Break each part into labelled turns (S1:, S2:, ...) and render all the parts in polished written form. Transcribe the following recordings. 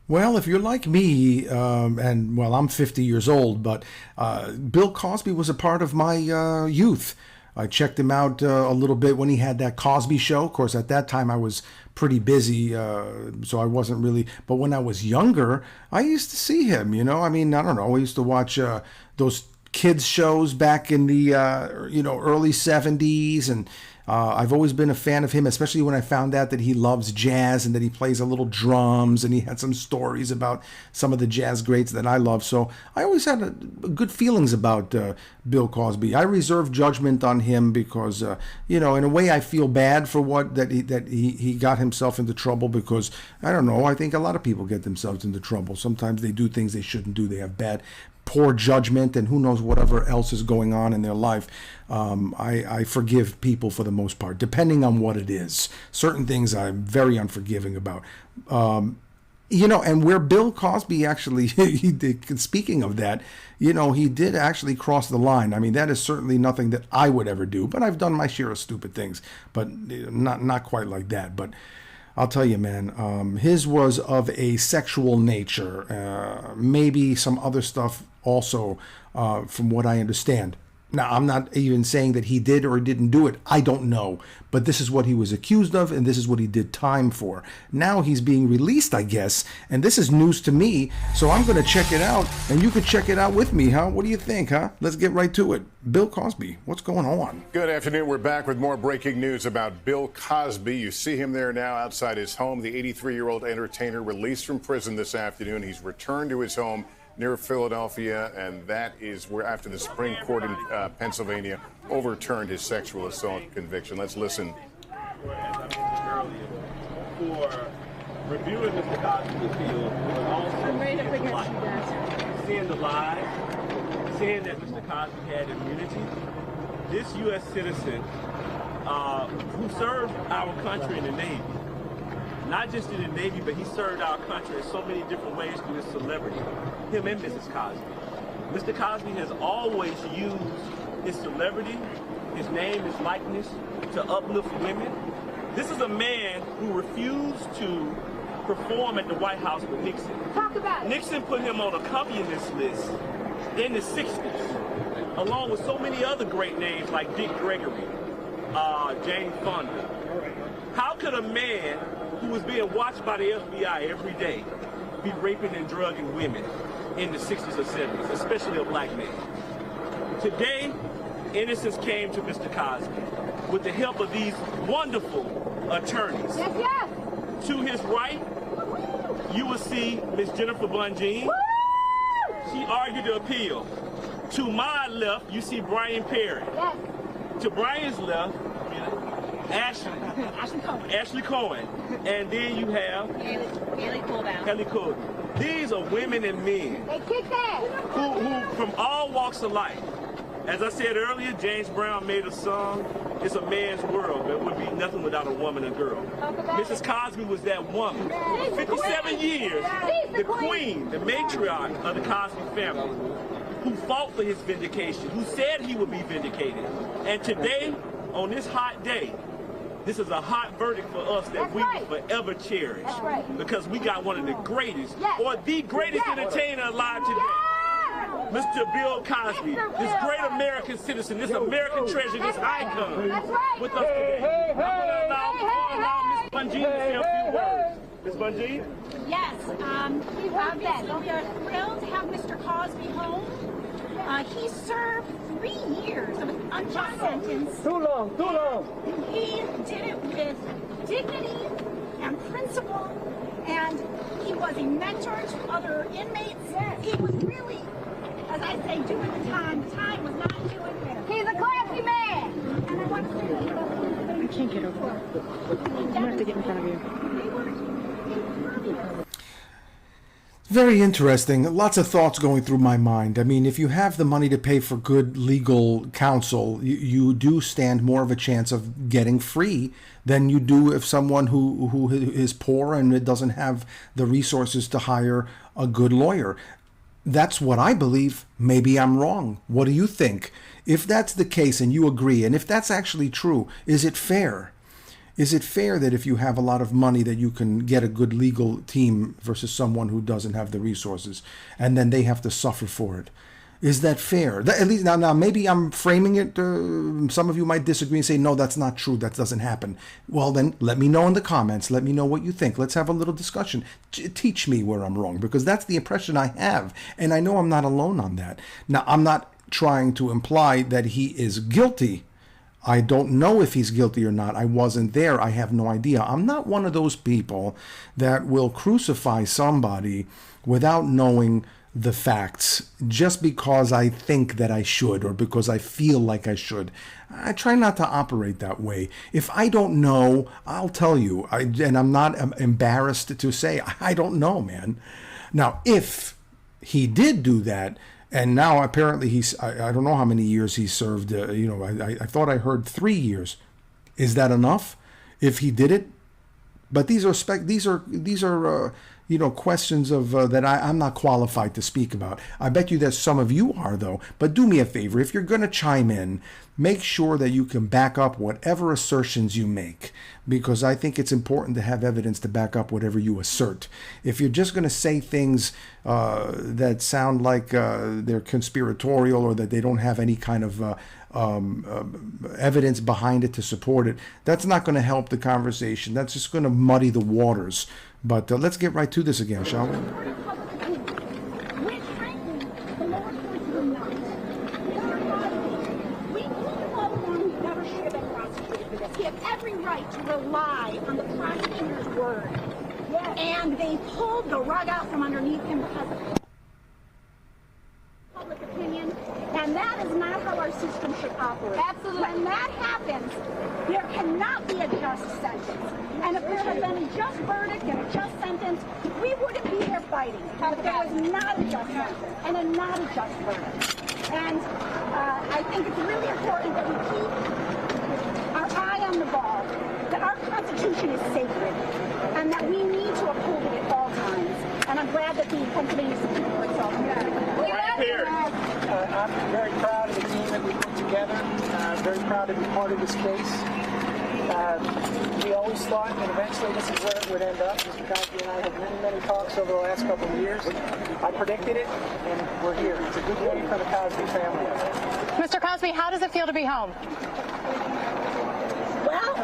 S1: Well, if you're like me, and well, I'm 50 years old, but Bill Cosby was a part of my youth. I checked him out a little bit when he had that Cosby show. Of course, at that time I was pretty busy, so I wasn't really. But when I was younger, I used to see him. I mean, I don't know. I used to watch those kids shows back in the early 70s, and I've always been a fan of him, especially when I found out that he loves jazz and that he plays a little drums, and he had some stories about some of the jazz greats that I love. So I always had good feelings about Bill Cosby. I reserve judgment on him because in a way I feel bad for he got himself into trouble, because I don't know, I think a lot of people get themselves into trouble. Sometimes they do things they shouldn't do. They have poor judgment, and who knows whatever else is going on in their life. I forgive people for the most part, depending on what it is. Certain things I'm very unforgiving about. And where Bill Cosby actually, he did, speaking of that, he did actually cross the line. I mean, that is certainly nothing that I would ever do, but I've done my share of stupid things, but not quite like that. But I'll tell you, man, his was of a sexual nature, maybe some other stuff also, from what I understand. Now, I'm not even saying that he did or didn't do it. I don't know. But this is what he was accused of, and this is what he did time for. Now he's being released, I guess, and this is news to me, so I'm going to check it out, and you could check it out with me, huh? What do you think, huh? Let's get right to it. Bill Cosby, what's going on?
S2: Good afternoon. We're back with more breaking news about Bill Cosby. You see him there now outside his home. The 83-year-old entertainer released from prison this afternoon. He's returned to his home near Philadelphia, and that is where, after the Supreme Court in Pennsylvania overturned his sexual assault conviction. Let's listen.
S3: For reviewing Mr. Cosby's appeal, seeing the lies, seeing that Mr. Cosby had immunity, this U.S. citizen who served our country in the Navy, not just in the Navy, but he served our country in so many different ways through his celebrity, him and Mrs. Cosby. Mr. Cosby has always used his celebrity, his name, his likeness, to uplift women. This is a man who refused to perform at the White House with Nixon.
S4: Talk about it.
S3: Nixon put him on a communist list in the 60s, along with so many other great names like Dick Gregory, Jane Fonda. How could a man who was being watched by the FBI every day be raping and drugging women in the 60s or 70s, especially a black man? Today, innocence came to Mr. Cosby with the help of these wonderful attorneys.
S4: Yes, yes.
S3: To his right, you will see Ms. Jennifer Bunjean. She argued the appeal. To my left, you see Brian Perry.
S4: Yes.
S3: To Brian's left, Ashley Cohen. And then you have Haley Coulter. These are women and men
S4: They kick that.
S3: who from all walks of life. As I said earlier, James Brown made a song, it's a man's world, but it would be nothing without a woman and girl. Mrs. Cosby was that woman. For 57 years, the queen, the matriarch of the Cosby family, who fought for his vindication, who said he would be vindicated. And today, on this hot day, this is a hot verdict for us that we will forever cherish.
S4: That's right.
S3: Because we got one of the greatest,
S4: Yes.
S3: or the greatest
S4: Yes.
S3: entertainer alive today. Mr. Bill Cosby, this great American citizen, this American treasure, this icon,
S4: That's right.
S3: with us today. I'm going to allow Ms. Bunjean to say a few words. Ms. Bunjean?
S5: Yes, obviously we are thrilled to have Mr. Cosby home. He served 3 years of an unjust sentence.
S3: Too long.
S5: He did it with dignity and principle, and he was a mentor to other inmates. He was really, as I say, doing the time. The time was not doing it.
S4: He's a classy man.
S5: And I want to say that
S6: I can't get over it. I'm gonna have to get in front of you.
S1: Very interesting. Lots of thoughts going through my mind. I mean, if you have the money to pay for good legal counsel, you do stand more of a chance of getting free than you do if someone who is poor and doesn't have the resources to hire a good lawyer. That's what I believe. Maybe I'm wrong. What do you think? If that's the case and you agree, and if that's actually true, is it fair? Is it fair that if you have a lot of money that you can get a good legal team versus someone who doesn't have the resources and then they have to suffer for it? Is that fair? At least now, maybe I'm framing it. Some of you might disagree and say, no, that's not true. That doesn't happen. Well, then let me know in the comments. Let me know what you think. Let's have a little discussion. Teach me where I'm wrong, because that's the impression I have. And I know I'm not alone on that. Now, I'm not trying to imply that he is guilty. I don't know if he's guilty or not. I wasn't there. I have no idea. I'm not one of those people that will crucify somebody without knowing the facts just because I think that I should or because I feel like I should. I try not to operate that way. If I don't know, I'll tell you. And I'm not embarrassed to say, I don't know, man. Now, if he did do that, and now apparently I don't know how many years he served. I thought I heard 3 years. Is that enough? If he did it? But these are questions of that I'm not qualified to speak about. I bet you that some of you are, though. But do me a favor. If you're going to chime in, make sure that you can back up whatever assertions you make, because I think it's important to have evidence to back up whatever you assert. If you're just going to say things that sound like they're conspiratorial or that they don't have any kind of evidence behind it to support it, that's not going to help the conversation. That's just going to muddy the waters. But let's get right to this again, shall we?
S5: Which, frankly, the lower courts do not. We all along he never should have been prosecuted for this. He had every right to rely on the prosecutor's word. Yes. And they pulled the rug out from underneath him because of public opinion. And that is not how our system should operate. Absolutely. When that happens, there cannot be a just sentence. And if there had been a just verdict and a just sentence, we wouldn't be here fighting. But there was not a just sentence and a not a just verdict. And I think it's really important that we keep our eye on the ball, that our Constitution is sacred, and that we need to uphold it at all times. And I'm glad that the Pennsylvania Supreme Court saw that.
S7: I'm very proud of the team that we put together. Very proud to be part of this case. We always thought that eventually this is where it would end up. Mr. Cosby and I had many talks over the last couple of years. I predicted it, and we're here. It's a good day for the Cosby family.
S8: Mr. Cosby, how does it feel to be home?
S5: Well,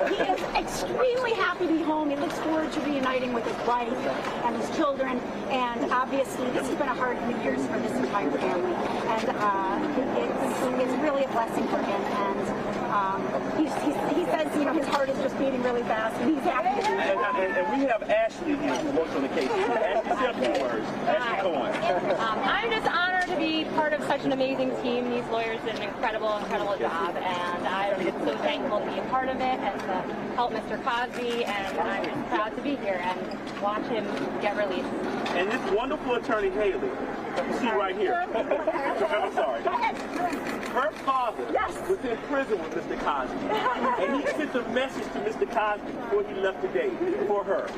S5: he is extremely happy to be home. He looks forward to reuniting with his wife and his children. And obviously, this has been a hard few years for this entire family. And it's really a blessing for him. And he says, his heart is just beating really fast, and he's happy to be home.
S3: And we have Ashley here who works on the case. Ashley, say a few words. Ashley, go on.
S8: I'm just honored to be part of such an amazing team. These lawyers did an incredible job, and I'm just so thankful to be a part of it and to help Mr. Cosby, and I'm just proud to be here and watch him get released.
S3: And this wonderful attorney, Haley, you see right here. I'm sorry. Her father was in prison with Mr. Cosby, and he sent a message to Mr. Cosby before he left today for her.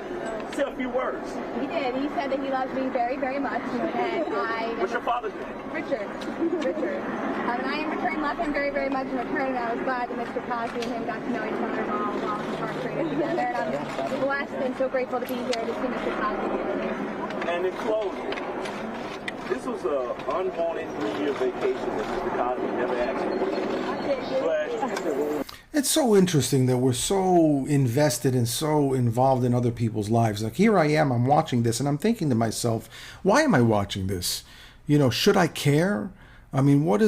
S3: Say a few words.
S9: He did. He said that he loves me very, very much, and I...
S3: What's your father's name?
S9: Richard. And I in return love him very, very much in return, and I was glad that Mr. Cosby and him got to know each other while incarcerated together, and I'm just blessed and so grateful to be here to see Mr. Cosby get released.
S3: And in closing, this was an unwanted 3-year vacation that Mr. Cosby never asked for.
S1: It's so interesting that we're so invested and so involved in other people's lives. Like, here I am, I'm watching this, and I'm thinking to myself, why am I watching this? Should I care? I mean, what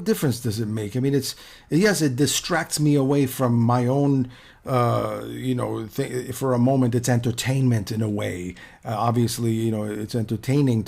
S1: difference does it make? I mean, yes, it distracts me away from my own, for a moment, it's entertainment in a way. Obviously, it's entertaining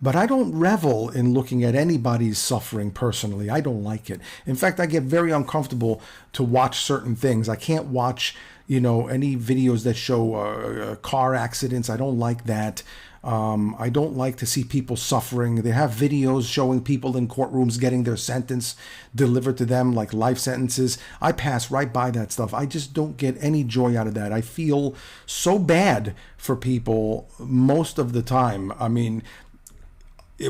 S1: but I don't revel in looking at anybody's suffering personally. I don't like it. In fact, I get very uncomfortable to watch certain things. I can't watch, any videos that show car accidents. I don't like that. I don't like to see people suffering. They have videos showing people in courtrooms getting their sentence delivered to them, like life sentences. I pass right by that stuff. I just don't get any joy out of that. I feel so bad for people most of the time. I mean,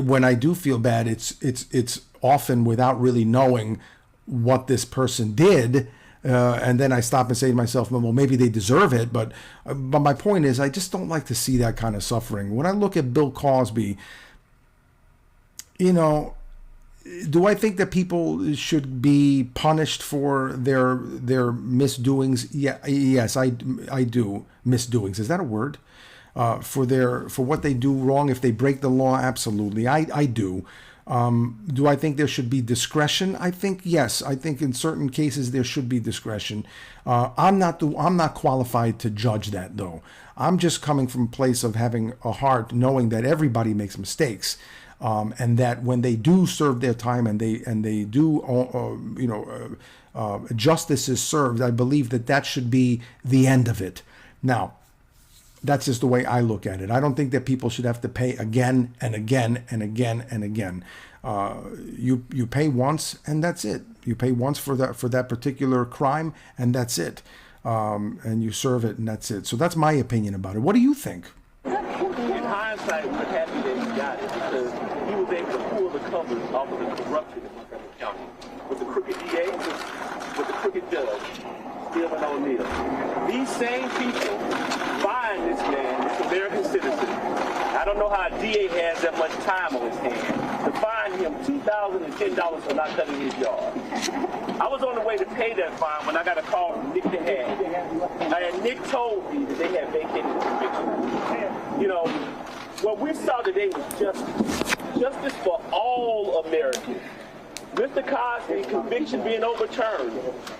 S1: when I do feel bad, it's often without really knowing what this person did. And then I stop and say to myself, well, maybe they deserve it. But my point is, I just don't like to see that kind of suffering. When I look at Bill Cosby, you know, do I think that people should be punished for their misdoings? Yeah, yes, I do. Misdoings, is that a word? For what they do wrong, if they break the law, absolutely, I do. Do I think there should be discretion? I think yes. I think in certain cases there should be discretion. I'm not qualified to judge that, though. I'm just coming from a place of having a heart, knowing that everybody makes mistakes. And that when they do serve their time and they do, justice is served, I believe that should be the end of it. Now, that's just the way I look at it. I don't think that people should have to pay again and again and again and again. You pay once and that's it. You pay once for that particular crime and that's it. And you serve it and that's it. So that's my opinion about it. What do you think?
S3: In hindsight, we're happy that he got it because he was able to pull the covers off of the corruption in Montgomery County. With the crooked DA, with the crooked judge, Stephen O'Neill. These same people find this man, this American citizen. I don't know how a DA has that much time on his hands to find him $2,010 for not cutting his yard. I was on the way to pay that fine when I got a call from Nick DeHaan. And Nick told me that they had vacated the conviction. You know, what we saw today was justice. Justice for all Americans. Mr. Cosby's conviction being overturned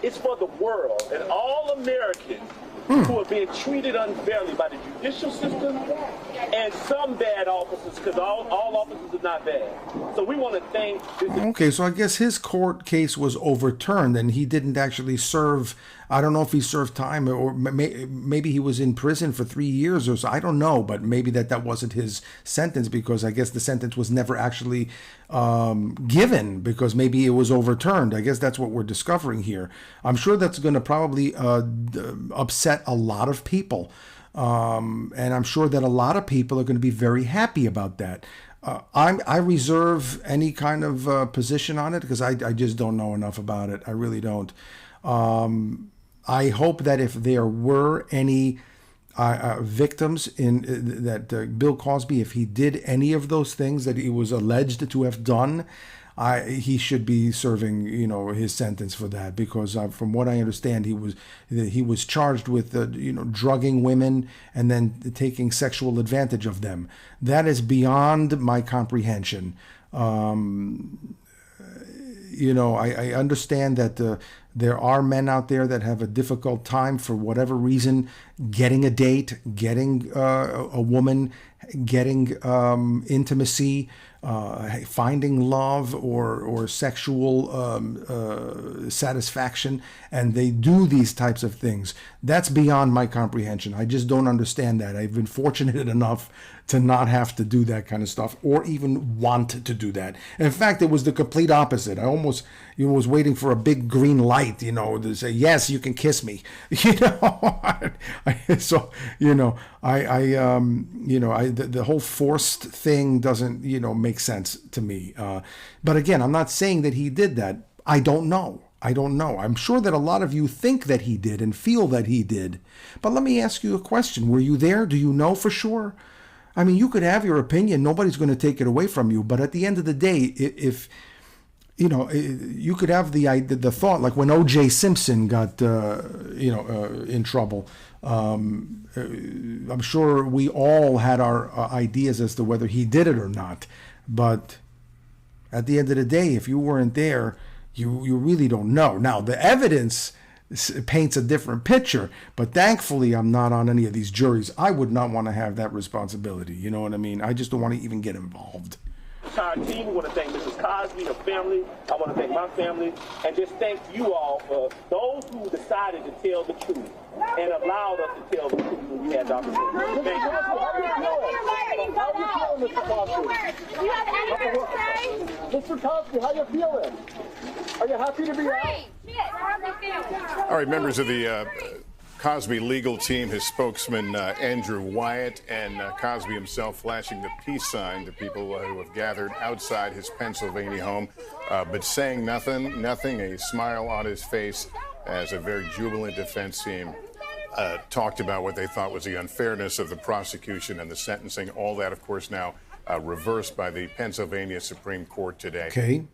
S3: is for the world and all Americans who are being treated unfairly by the judicial system and some bad officers, because all officers are not bad. So we want to thank...
S1: Okay, so I guess his court case was overturned and he didn't actually serve... I don't know if he served time or maybe he was in prison for 3 years or so. I don't know, but maybe that wasn't his sentence because I guess the sentence was never actually given because maybe it was overturned. I guess that's what we're discovering here. I'm sure that's going to probably upset a lot of people. And I'm sure that a lot of people are going to be very happy about that. I reserve any kind of position on it because I just don't know enough about it. I really don't. I hope that if there were any victims in that Bill Cosby, if he did any of those things that he was alleged to have done, he should be serving, his sentence for that because from what I understand, he was charged with, drugging women and then taking sexual advantage of them. That is beyond my comprehension. I understand that there are men out there that have a difficult time for whatever reason getting a date, getting a woman, getting intimacy, finding love or sexual satisfaction, and they do these types of things. That's beyond my comprehension. I just don't understand that. I've been fortunate enough to not have to do that kind of stuff or even want to do that. In fact, it was the complete opposite. I almost was waiting for a big green light, to say, yes, you can kiss me. So, the whole forced thing doesn't, make sense to me. But again, I'm not saying that he did that. I don't know. I'm sure that a lot of you think that he did and feel that he did. But let me ask you a question. Were you there? Do you know for sure? I mean, you could have your opinion. Nobody's going to take it away from you. But at the end of the day, if you could have the thought, like when O.J. Simpson got, in trouble. I'm sure we all had our ideas as to whether he did it or not. But at the end of the day, if you weren't there, you really don't know. Now, the evidence paints a different picture, but thankfully I'm not on any of these juries. I would not want to have that responsibility. You know what I mean? I just don't want to even get involved.
S3: Our team, we want to thank Mrs. Cosby, her family. I want to thank my family, and just thank you all for those who decided to tell the truth and allowed us to tell the truth when we had the opportunity. Thank you.
S5: Do you have anything to say?
S7: Mr. Cosby, how you feeling? Are you happy to be out?
S2: All right, members of the Cosby legal team, his spokesman, Andrew Wyatt, and Cosby himself flashing the peace sign to people who have gathered outside his Pennsylvania home, but saying nothing, a smile on his face as a very jubilant defense team talked about what they thought was the unfairness of the prosecution and the sentencing. All that, of course, now reversed by the Pennsylvania Supreme Court today.
S1: Okay.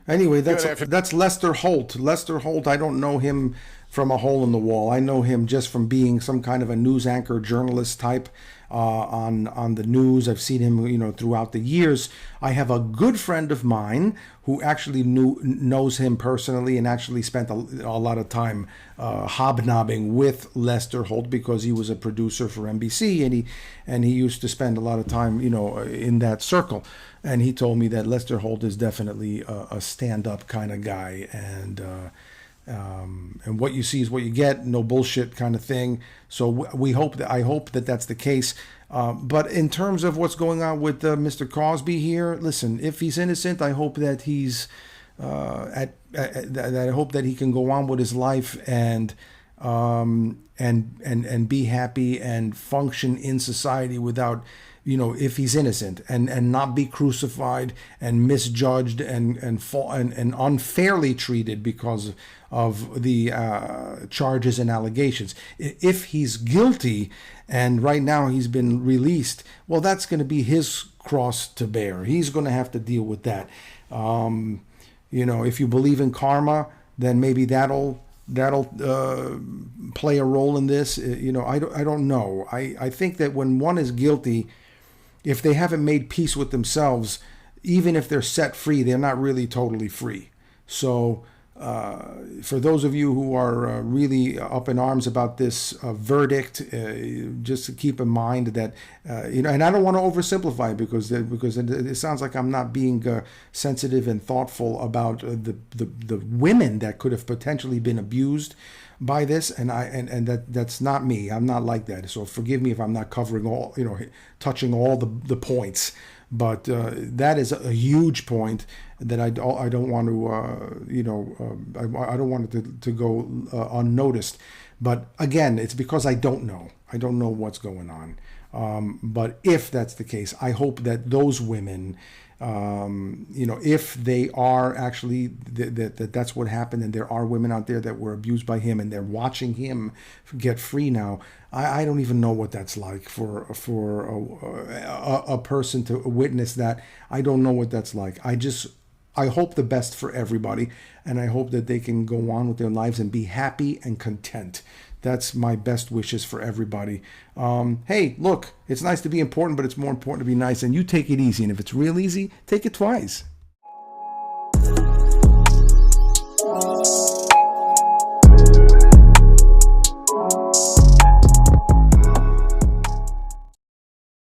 S1: Anyway, that's Lester Holt. Lester Holt, I don't know him from a hole in the wall. I know him just from being some kind of a news anchor, journalist type on the news. I've seen him, throughout the years. I have a good friend of mine who actually knows him personally and actually spent a lot of time hobnobbing with Lester Holt because he was a producer for NBC and he used to spend a lot of time, in that circle. And he told me that Lester Holt is definitely a stand-up kind of guy, and what you see is what you get, no bullshit kind of thing. So I hope that that's the case. But in terms of what's going on with Mr. Cosby here, listen, if he's innocent, I hope that he's I hope that he can go on with his life and be happy and function in society without, if he's innocent and not be crucified and misjudged and unfairly treated because of the charges and allegations. If he's guilty and right now he's been released, well, that's going to be his cross to bear. He's going to have to deal with that. If you believe in karma, then maybe that'll play a role in this. I don't know. I think that when one is guilty, if they haven't made peace with themselves, even if they're set free, they're not really totally free. So for those of you who are really up in arms about this verdict, just to keep in mind that, and I don't want to oversimplify because it sounds like I'm not being sensitive and thoughtful about the women that could have potentially been abused by this, and that's not me. I'm not like that. So forgive me if I'm not covering all, touching all the points. But that is a huge point that I don't want to, I don't want it to go unnoticed. But again, it's because I don't know. I don't know what's going on. But if that's the case, I hope that those women, if they are actually that's what happened, and there are women out there that were abused by him, and they're watching him get free now. I don't even know what that's like for a person to witness that. I don't know what that's like. I hope the best for everybody, and I hope that they can go on with their lives and be happy and content. That's my best wishes for everybody. Hey, look, it's nice to be important, but it's more important to be nice. And you take it easy. And if it's real easy, take it twice.